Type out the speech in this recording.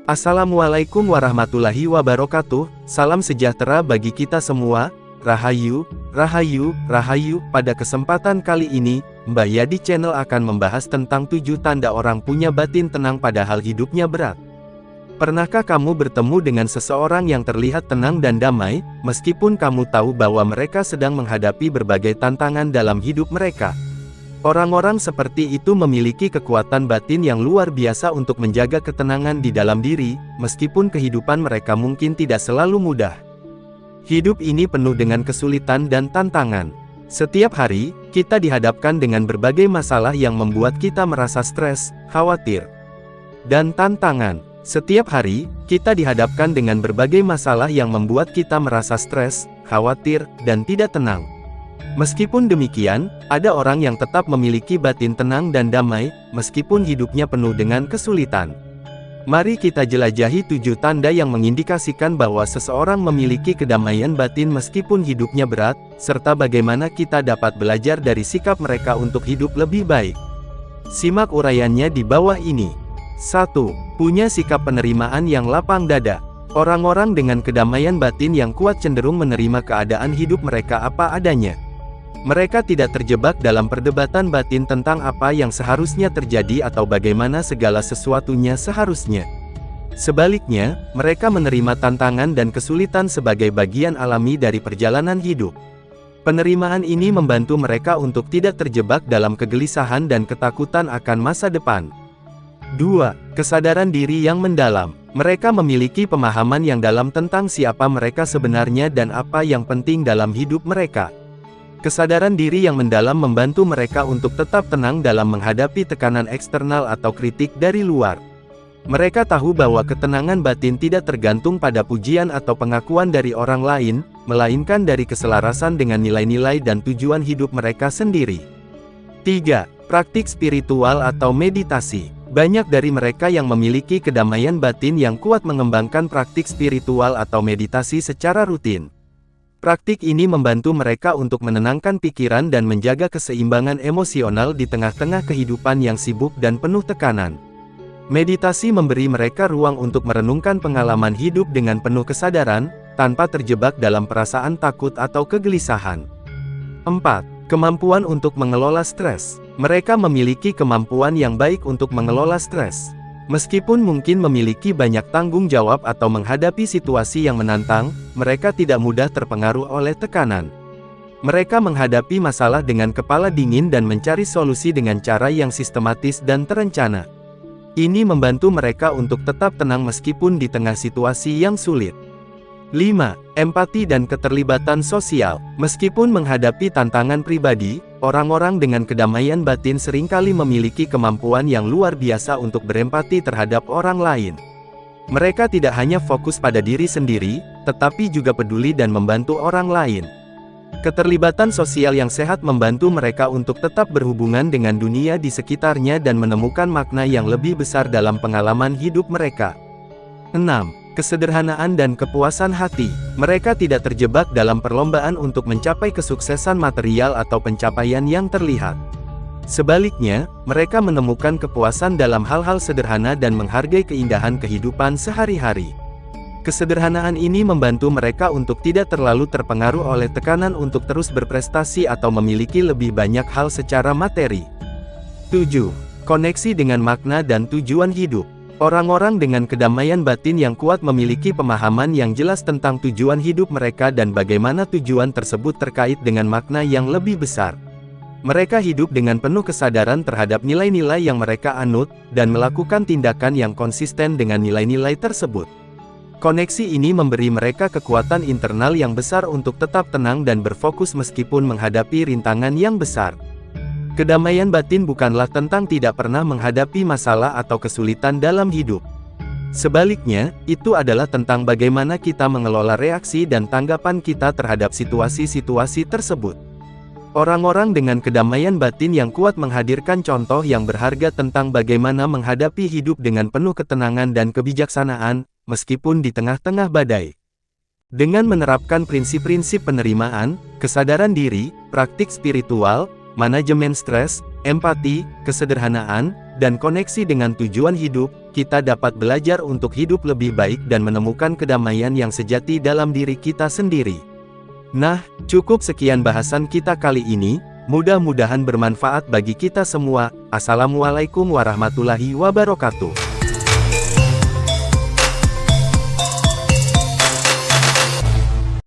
Assalamualaikum warahmatullahi wabarakatuh, salam sejahtera bagi kita semua, Rahayu, Rahayu, Rahayu. Pada kesempatan kali ini, Mbah Yadi Channel akan membahas tentang 7 tanda orang punya batin tenang padahal hidupnya berat. Pernahkah kamu bertemu dengan seseorang yang terlihat tenang dan damai, meskipun kamu tahu bahwa mereka sedang menghadapi berbagai tantangan dalam hidup mereka? Orang-orang seperti itu memiliki kekuatan batin yang luar biasa untuk menjaga ketenangan di dalam diri, meskipun kehidupan mereka mungkin tidak selalu mudah. Hidup ini penuh dengan kesulitan dan tantangan. Setiap hari, kita dihadapkan dengan berbagai masalah yang membuat kita merasa stres, khawatir, dan tantangan. Setiap hari, kita dihadapkan dengan berbagai masalah yang membuat kita merasa stres, khawatir, dan tidak tenang. Meskipun demikian, ada orang yang tetap memiliki batin tenang dan damai, meskipun hidupnya penuh dengan kesulitan. Mari kita jelajahi 7 tanda yang mengindikasikan bahwa seseorang memiliki kedamaian batin meskipun hidupnya berat, serta bagaimana kita dapat belajar dari sikap mereka untuk hidup lebih baik. Simak uraiannya di bawah ini. 1. Punya sikap penerimaan yang lapang dada. Orang-orang dengan kedamaian batin yang kuat cenderung menerima keadaan hidup mereka apa adanya. Mereka tidak terjebak dalam perdebatan batin tentang apa yang seharusnya terjadi atau bagaimana segala sesuatunya seharusnya. Sebaliknya, mereka menerima tantangan dan kesulitan sebagai bagian alami dari perjalanan hidup. Penerimaan ini membantu mereka untuk tidak terjebak dalam kegelisahan dan ketakutan akan masa depan. 2. Kesadaran diri yang mendalam. Mereka memiliki pemahaman yang dalam tentang siapa mereka sebenarnya dan apa yang penting dalam hidup mereka. Kesadaran diri yang mendalam membantu mereka untuk tetap tenang dalam menghadapi tekanan eksternal atau kritik dari luar. Mereka tahu bahwa ketenangan batin tidak tergantung pada pujian atau pengakuan dari orang lain, melainkan dari keselarasan dengan nilai-nilai dan tujuan hidup mereka sendiri. 3. Praktik spiritual atau meditasi. Banyak dari mereka yang memiliki kedamaian batin yang kuat mengembangkan praktik spiritual atau meditasi secara rutin. Praktik ini membantu mereka untuk menenangkan pikiran dan menjaga keseimbangan emosional di tengah-tengah kehidupan yang sibuk dan penuh tekanan. Meditasi memberi mereka ruang untuk merenungkan pengalaman hidup dengan penuh kesadaran, tanpa terjebak dalam perasaan takut atau kegelisahan. 4. Kemampuan untuk mengelola stres. Mereka memiliki kemampuan yang baik untuk mengelola stres. Meskipun mungkin memiliki banyak tanggung jawab atau menghadapi situasi yang menantang, mereka tidak mudah terpengaruh oleh tekanan. Mereka menghadapi masalah dengan kepala dingin dan mencari solusi dengan cara yang sistematis dan terencana. Ini membantu mereka untuk tetap tenang meskipun di tengah situasi yang sulit. 5. Empati dan keterlibatan sosial. Meskipun menghadapi tantangan pribadi, orang-orang dengan kedamaian batin seringkali memiliki kemampuan yang luar biasa untuk berempati terhadap orang lain. Mereka tidak hanya fokus pada diri sendiri, tetapi juga peduli dan membantu orang lain. Keterlibatan sosial yang sehat membantu mereka untuk tetap berhubungan dengan dunia di sekitarnya dan menemukan makna yang lebih besar dalam pengalaman hidup mereka. 6. Kesederhanaan dan kepuasan hati. Mereka tidak terjebak dalam perlombaan untuk mencapai kesuksesan material atau pencapaian yang terlihat. Sebaliknya, mereka menemukan kepuasan dalam hal-hal sederhana dan menghargai keindahan kehidupan sehari-hari. Kesederhanaan ini membantu mereka untuk tidak terlalu terpengaruh oleh tekanan untuk terus berprestasi atau memiliki lebih banyak hal secara materi. 7. Koneksi dengan makna dan tujuan hidup. Orang-orang dengan kedamaian batin yang kuat memiliki pemahaman yang jelas tentang tujuan hidup mereka dan bagaimana tujuan tersebut terkait dengan makna yang lebih besar. Mereka hidup dengan penuh kesadaran terhadap nilai-nilai yang mereka anut, dan melakukan tindakan yang konsisten dengan nilai-nilai tersebut. Koneksi ini memberi mereka kekuatan internal yang besar untuk tetap tenang dan berfokus meskipun menghadapi rintangan yang besar. Kedamaian batin bukanlah tentang tidak pernah menghadapi masalah atau kesulitan dalam hidup. Sebaliknya, itu adalah tentang bagaimana kita mengelola reaksi dan tanggapan kita terhadap situasi-situasi tersebut. Orang-orang dengan kedamaian batin yang kuat menghadirkan contoh yang berharga tentang bagaimana menghadapi hidup dengan penuh ketenangan dan kebijaksanaan, meskipun di tengah-tengah badai. Dengan menerapkan prinsip-prinsip penerimaan, kesadaran diri, praktik spiritual, manajemen stres, empati, kesederhanaan, dan koneksi dengan tujuan hidup, kita dapat belajar untuk hidup lebih baik dan menemukan kedamaian yang sejati dalam diri kita sendiri. Nah, cukup sekian bahasan kita kali ini, mudah-mudahan bermanfaat bagi kita semua. Assalamualaikum warahmatullahi wabarakatuh.